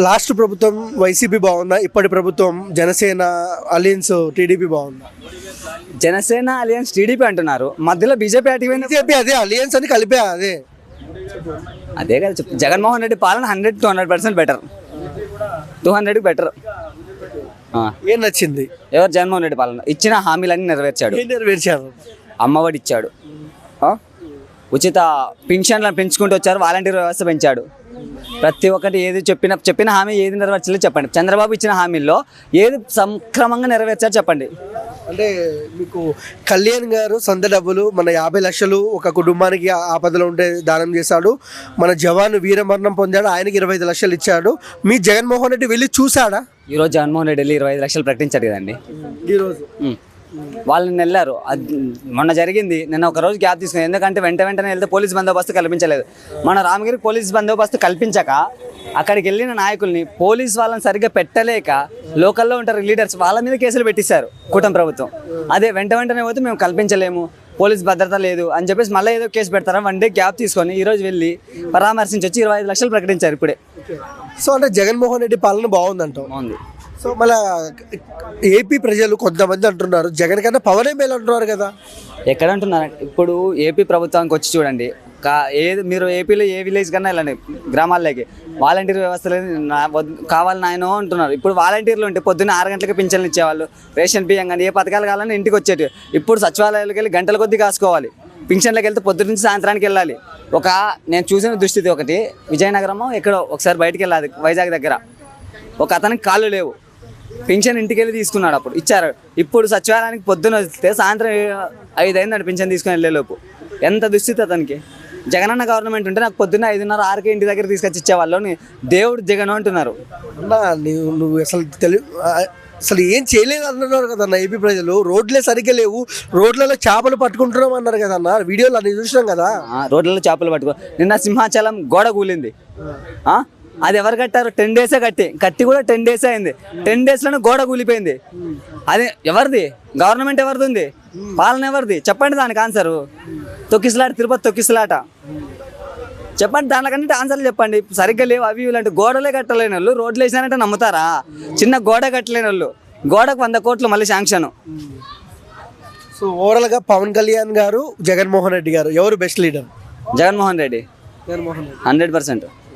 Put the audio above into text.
Last ప్రభుత్వం YCP బాగుందా, ఇప్పటి ప్రభుత్వం జనసేన అలయన్స్ టీడీపీ బాగుందా? జనసేన అలియన్స్ టీడీపీ అంటున్నారు, మధ్యలో బీజేపీ బీజేపీ అదే అలయన్స్ అని కలిపే అదే అదే కదా చెప్పు. జగన్మోహన్ రెడ్డి పాలన 100-200% బెటర్, 200కి బెటర్. ఏం నచ్చింది? ఎవరు? జగన్మోహన్ రెడ్డి పాలన ఇచ్చిన హామీలన్నీ నెరవేర్చాడు. ఏం నెరవేర్చారు? అమ్మఒడి ఇచ్చాడు, ఉచిత పింఛన్లను పెంచుకుంటూ వచ్చారు, వాలంటీర్ వ్యవస్థ పెంచాడు. ప్రతి ఒక్కటి ఏది చెప్పిన హామీ ఏది నెరవేర్చాలో చెప్పండి. చంద్రబాబు ఇచ్చిన హామీల్లో ఏది సంక్రమంగా నెరవేర్చారు చెప్పండి. అంటే మీకు కళ్యాణ్ గారు సొంత డబ్బులు మన 50 లక్షలు ఒక కుటుంబానికి ఆపదలో ఉంటే దానం చేశాడు. మన జవాను వీరమరణం పొందాడు, ఆయనకి 25 లక్షలు ఇచ్చాడు. మీ జగన్మోహన్ రెడ్డి వెళ్ళి చూసాడా? ఈరోజు జగన్మోహన్ రెడ్డి వెళ్ళి 25 లక్షలు ప్రకటించాడు కదండి. ఈరోజు వాళ్ళని వెళ్ళారు, మొన్న జరిగింది. నిన్న ఒక రోజు గ్యాప్ తీసుకుని, ఎందుకంటే వెంటనే వెళ్తే పోలీస్ బందోబస్తు కల్పించలేదు. మన రామగిరి పోలీస్ బందోబస్తు కల్పించక అక్కడికి వెళ్ళిన నాయకుల్ని పోలీస్ వాళ్ళని సరిగ్గా పెట్టలేక లోకల్లో ఉంటారు లీడర్స్, వాళ్ళ మీద కేసులు పెట్టిస్తారు కూటమి ప్రభుత్వం. అదే వెంటనే పోతే మేము కల్పించలేము, పోలీస్ భద్రత లేదు అని చెప్పేసి మళ్ళీ ఏదో కేసు పెడతారా. 1 డే గ్యాప్ తీసుకొని ఈరోజు వెళ్ళి పరామర్శించి వచ్చి 25 లక్షలు ప్రకటించారు ఇప్పుడే. సో అంటే జగన్మోహన్ రెడ్డి పాలన బాగుందంటావు? బాగుంది. సో మళ్ళీ ఏపీ ప్రజలు కొంతమంది అంటున్నారు జగన్ కన్నా పవనే మేలు అంటున్నారు కదా. ఎక్కడ అంటున్నారు? ఇప్పుడు ఏపీ ప్రభుత్వానికి వచ్చి చూడండి, మీరు ఏపీలో ఏ విలేజ్ కన్నా వెళ్ళండి, గ్రామాల్లోకి వాలంటీర్ వ్యవస్థ కావాలి నాయనో అంటున్నారు. ఇప్పుడు వాలంటీర్లు ఉంటే పొద్దున్న 6 గంటలకి పింఛన్లు ఇచ్చేవాళ్ళు, రేషన్ బియ్యం కానీ ఏ పథకాలు కావాలని ఇంటికి వచ్చేటి. ఇప్పుడు సచివాలయాలకు వెళ్ళి గంటల కొద్దీ కాసుకోవాలి, పింఛన్లకు వెళ్తే పొద్దున్న నుంచి సాయంత్రానికి వెళ్ళాలి. నేను చూసిన దుస్థితి ఒకటి, విజయనగరమో ఎక్కడో ఒకసారి బయటికి వెళ్ళాలి, వైజాగ్ దగ్గర ఒక అతనికి కాళ్ళు లేవు, పింఛన్ ఇంటికి వెళ్ళి తీసుకున్నాడు, అప్పుడు ఇచ్చారు. ఇప్పుడు సచివాలయానికి పొద్దున్న వస్తే సాయంత్రం 5 అయిందండి పింఛన్ తీసుకుని వెళ్ళేలోపు. ఎంత దుస్థితి అతనికి. జగనన్న గవర్నమెంట్ ఉంటే నాకు పొద్దున్న 5:30-6కి ఇంటి దగ్గర తీసుకొచ్చి ఇచ్చేవాళ్ళు. దేవుడు జగన్ అంటున్నారు. నువ్వు అసలు ఏం చేయలేదు అంటున్నారు కదన్న. ఏపీ ప్రజలు రోడ్లే సరిగ్గా లేవు, రోడ్లలో చేపలు పట్టుకుంటున్నాం అన్నారు కదన్న, వీడియోలు అన్ని చూసినాం కదా. రోడ్లలో చేపలు పట్టుకో. నిన్న సింహాచలం గోడ కూలింది, అది ఎవరు కట్టారు? 10 డేసే కట్టి కూడా 10 డేస్ అయింది. 10 డేస్లోనే గోడ కూలిపోయింది. అది ఎవరిది? గవర్నమెంట్ ఎవరిది ఉంది? పాలన ఎవరిది? చెప్పండి దానికి ఆన్సరు. తొక్కిసలాట, తిరుపతి తొక్కిసలాట చెప్పండి, దానికంటే ఆన్సర్లు చెప్పండి. సరిగ్గా లేవు అవి ఇలాంటి గోడలే కట్టలేని వాళ్ళు రోడ్లు వేసినారంటే నమ్ముతారా? చిన్న గోడ కట్టలేని వాళ్ళు, గోడకు 100 కోట్లు మళ్ళీ శాంక్షన్. సో ఓవరాల్గా పవన్ కళ్యాణ్ గారు, జగన్మోహన్ రెడ్డి గారు ఎవరు బెస్ట్ లీడర్? జగన్మోహన్ రెడ్డి 100%.